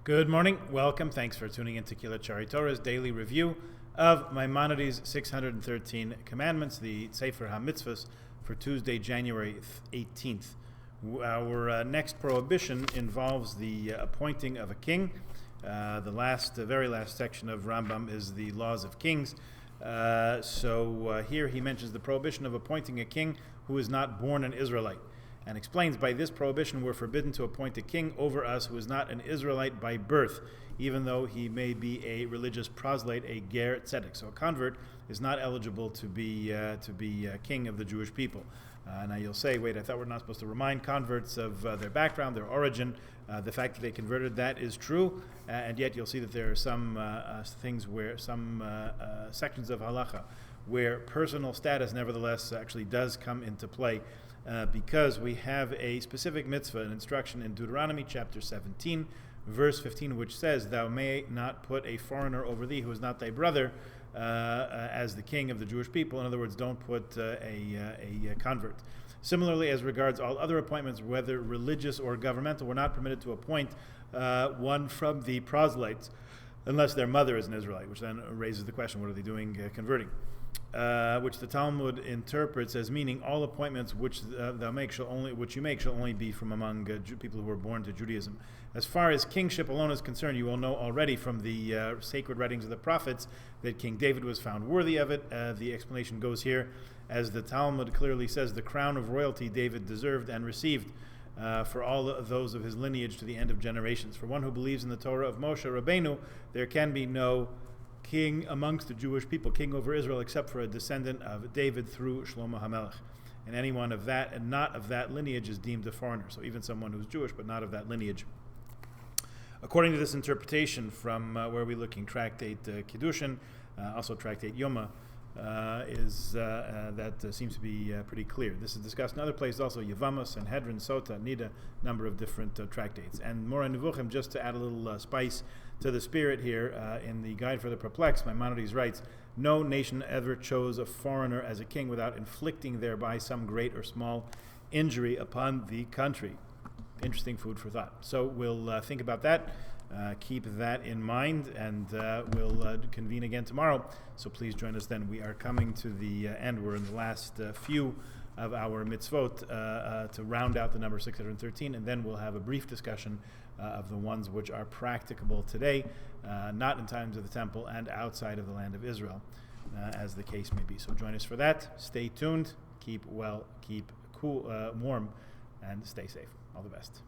Good morning, welcome, thanks for tuning in to Kila Chari Torah's daily review of Maimonides' 613 Commandments, the Sefer HaMitzvot for Tuesday, January 18th. Our next prohibition involves the appointing of a king. The very last section of Rambam is the laws of kings. So here he mentions the prohibition of appointing a king who is not born an Israelite, and explains by this prohibition we're forbidden to appoint a king over us who is not an Israelite by birth, even though he may be a religious proselyte, a ger tzedek. So a convert is not eligible to be king of the Jewish people. Now you'll say, wait, I thought we're not supposed to remind converts of their background, their origin. The fact that they converted, that is true, and yet you'll see that there are some things where, some sections of halacha, where personal status nevertheless actually does come into play. Because we have a specific mitzvah, an instruction in Deuteronomy chapter 17, verse 15, which says, "Thou may not put a foreigner over thee who is not thy brother as the king of the Jewish people." In other words, don't put a convert. Similarly, as regards all other appointments, whether religious or governmental, we're not permitted to appoint one from the proselytes unless their mother is an Israelite, which then raises the question, what are they doing converting? Which the Talmud interprets as meaning all appointments which you make shall only be from among people who were born to Judaism. As far as kingship alone is concerned, you will know already from the sacred writings of the prophets that King David was found worthy of it. The explanation goes here, as the Talmud clearly says, the crown of royalty David deserved and received for all those of his lineage to the end of generations. For one who believes in the Torah of Moshe Rabbeinu, there can be no king amongst the Jewish people, king over Israel, except for a descendant of David through Shlomo HaMelech. And anyone of that and not of that lineage is deemed a foreigner. So even someone who's Jewish but not of that lineage. According to this interpretation from where we're looking, Tractate Kiddushin, also Tractate Yoma, seems to be pretty clear. This is discussed in other places also, Yevamos, Sanhedrin, Sota, Nida, number of different tractates. And Moreh Nevuchim, just to add a little spice to the spirit here, in the Guide for the Perplexed, Maimonides writes, "No nation ever chose a foreigner as a king without inflicting thereby some great or small injury upon the country." Interesting food for thought. So we'll think about that. Keep that in mind, and we'll convene again tomorrow. So please join us then. We are coming to the end. We're in the last few of our mitzvot to round out the number 613, and then we'll have a brief discussion of the ones which are practicable today, not in times of the temple and outside of the land of Israel, as the case may be. So join us for that. Stay tuned. Keep well, keep cool, warm, and stay safe. All the best.